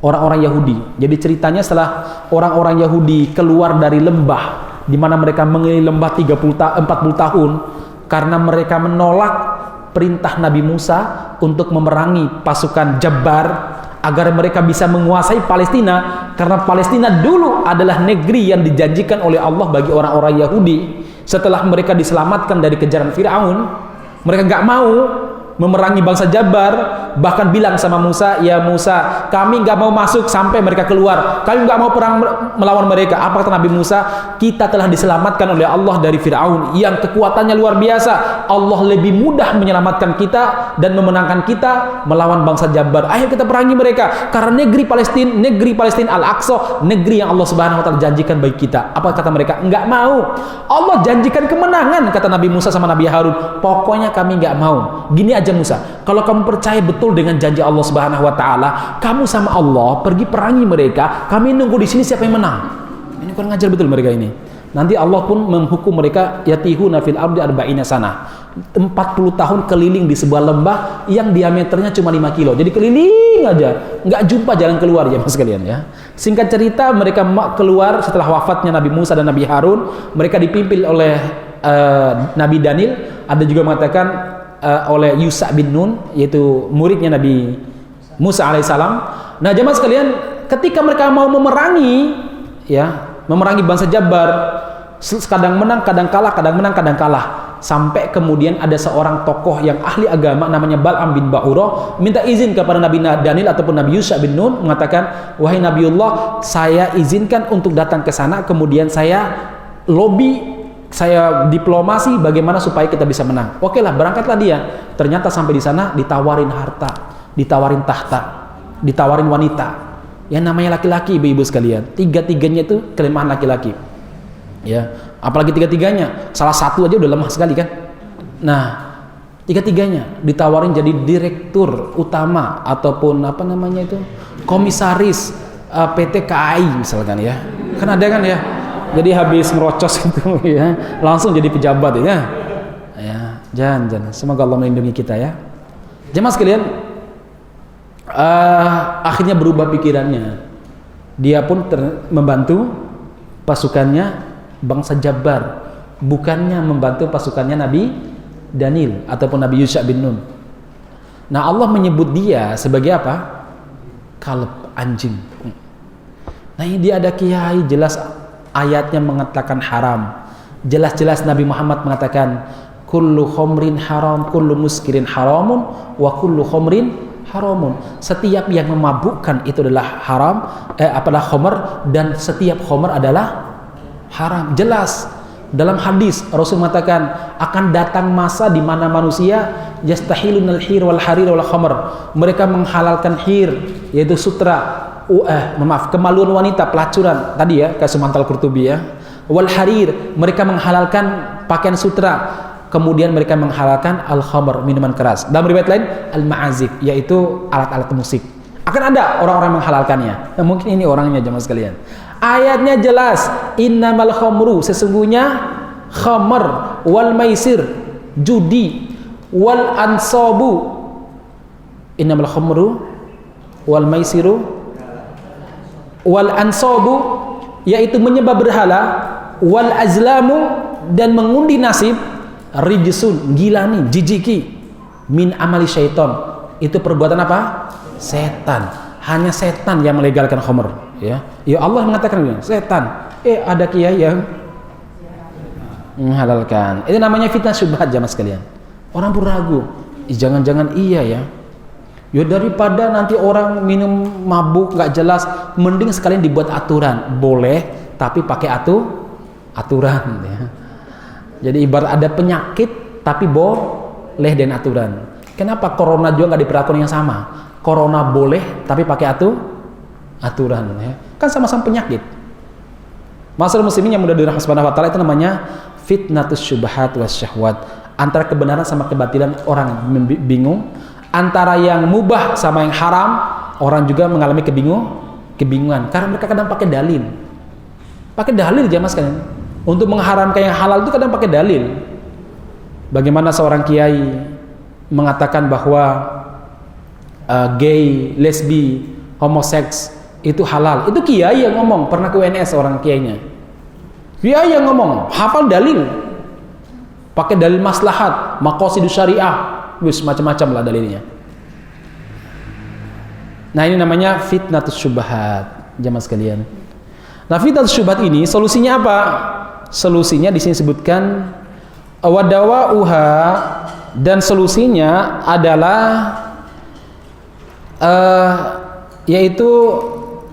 Speaker 2: orang-orang Yahudi. Jadi ceritanya setelah orang-orang Yahudi keluar dari lembah di mana mereka mengelilingi lembah 40 tahun karena mereka menolak perintah Nabi Musa untuk memerangi pasukan Jabbar agar mereka bisa menguasai Palestina, karena Palestina dulu adalah negeri yang dijanjikan oleh Allah bagi orang-orang Yahudi. Setelah mereka diselamatkan dari kejaran Firaun, mereka nggak mau memerangi bangsa Jabbar, bahkan bilang sama Musa, "Ya Musa, kami nggak mau masuk sampai mereka keluar, kami nggak mau perang melawan mereka." Apa kata Nabi Musa? "Kita telah diselamatkan oleh Allah dari Firaun yang kekuatannya luar biasa. Allah lebih mudah menyelamatkan kita dan memenangkan kita melawan bangsa Jabbar. Ayo kita perangi mereka, karena negeri Palestina Al-Aqsa, negeri yang Allah Subhanahu wa taala janjikan bagi kita." Apa kata mereka? "Nggak mau. Allah janjikan kemenangan," kata Nabi Musa sama Nabi Harun. "Pokoknya kami nggak mau. Gini aja Musa, kalau kamu percaya betul dengan janji Allah Subhanahu wa taala, kamu sama Allah pergi perangi mereka, kami nunggu di sini siapa yang menang." Ini kurang ajar betul mereka ini. Nanti Allah pun menghukum mereka yatihuna fil ardi arba'ina sana. 40 tahun keliling di sebuah lembah yang diameternya cuma 5 kilo. Jadi keliling aja, nggak jumpa jalan keluar ya Mas kalian ya. Singkat cerita, mereka keluar setelah wafatnya Nabi Musa dan Nabi Harun. Mereka dipimpin oleh Nabi Daniel. Ada juga mengatakan oleh Yusha bin Nun, yaitu muridnya Nabi Musa alaihissalam. Nah, jemaah sekalian, ketika mereka mau memerangi bangsa Jabbar, kadang menang, kadang kalah, kadang menang, kadang kalah. Sampai kemudian ada seorang tokoh yang ahli agama namanya Bal'am bin Ba'ura minta izin kepada Nabi Daniel ataupun Nabi Yusha bin Nun, mengatakan, wahai Nabiullah, saya izinkan untuk datang ke sana, kemudian saya lobby, saya diplomasi bagaimana supaya kita bisa menang. Oke lah, berangkatlah dia. Ternyata sampai di sana ditawarin harta, ditawarin tahta, ditawarin wanita. Yang namanya laki-laki, ibu-ibu sekalian, tiga-tiganya itu kelemahan laki-laki. Ya, apalagi tiga-tiganya, salah satu aja udah lemah sekali kan. Nah, tiga-tiganya ditawarin jadi direktur utama ataupun apa namanya itu, komisaris PT KAI misalkan ya. Kan ada kan ya. Jadi habis merocos itu ya, langsung jadi pejabat ya. Ya, jangan. Semoga Allah melindungi kita ya. Jemaah sekalian, akhirnya berubah pikirannya. Dia pun membantu pasukannya bangsa Jabbar, bukannya membantu pasukannya Nabi Daniel ataupun Nabi Yusha bin Nun. Nah, Allah menyebut dia sebagai apa? Kalb, anjing. Nah, ini dia ada kiai, jelas ayatnya mengatakan haram. Jelas-jelas Nabi Muhammad mengatakan kullu khomrin haram, kullu muskirin haramun, wa kullu khomrin haramun. Setiap yang memabukkan itu adalah haram, apalah khomer, dan setiap khomer adalah haram. Jelas dalam hadis Rasul mengatakan akan datang masa di mana manusia yastahilunal hir wal harir wal khamr, mereka menghalalkan hir yaitu sutra, kemaluan wanita, pelacuran tadi ya, kayak Sumantal Qurtubi ya. Wal harir, mereka menghalalkan pakaian sutra, kemudian mereka menghalalkan al khamr, minuman keras. Dalam riwayat lain al ma'azif, yaitu alat-alat musik. Akan ada orang-orang menghalalkannya. Nah, mungkin ini orangnya jemaah sekalian. Ayatnya jelas, innamal khamru, sesungguhnya khamr, wal maisir, judi, wal ansabu, innamal khamru wal maisiru wal ansabu, yaitu menyembah berhala, wal azlamu, dan mengundi nasib, rijsun, gila nih, jijiki, min amali syaiton, itu perbuatan apa? Setan. Hanya setan yang melegalkan khamr ya. Ya Allah mengatakan begini, setan. Ada kiai yang menghalalkan. Itu namanya fitnah syubhat jamaah sekalian. Orang pun ragu, jangan-jangan iya ya. Ya daripada nanti orang minum mabuk nggak jelas, mending sekalian dibuat aturan. Boleh, tapi pakai aturan ya. Jadi ibarat ada penyakit tapi boleh dan aturan. Kenapa corona juga nggak diperlakukan yang sama? Corona boleh tapi pakai aturan ya. Kan sama-sama penyakit. Masalah muslimin yang mudah dirahmati Subhanahu wa taala itu namanya fitnatus syubhat wasyahwat. Antara kebenaran sama kebatilan orang bingung. Antara yang mubah sama yang haram, orang juga mengalami kebingungan karena mereka kadang pakai dalil. Pakai dalil jamaah sekalian. Untuk mengharamkan yang halal itu kadang pakai dalil. Bagaimana seorang kiai mengatakan bahwa gay, lesbi, homoseks itu halal. Itu kiai yang ngomong, pernah ke UNS orang kiainya. Kiai yang ngomong, hafal dalil. Pakai dalil maslahat, maqasidus syariah. Wis macam-macam lah dalilnya. Nah, ini namanya fitnatus syubhat, jamaah sekalian. Nah, fitnatus syubhat ini solusinya apa? Solusinya di sini sebutkan wadawauha, dan solusinya adalah yaitu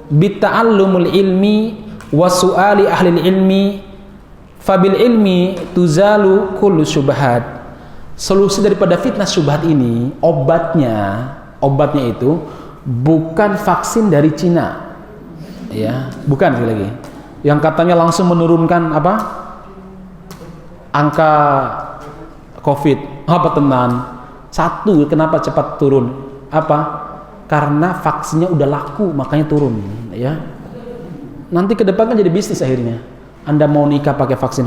Speaker 2: bitta'allumul ilmi wa su'ali ahli ilmi fabil ilmi tuzalu kullu syubhat. Solusi daripada fitnah syubhat ini, obatnya itu bukan vaksin dari Cina, ya, bukan sekali lagi. Yang katanya langsung menurunkan apa? Angka COVID. Apa teman? Satu, kenapa cepat turun? Apa? Karena vaksinnya udah laku, makanya turun, ya. Nanti ke depan kan jadi bisnis akhirnya. Anda mau nikah pakai vaksin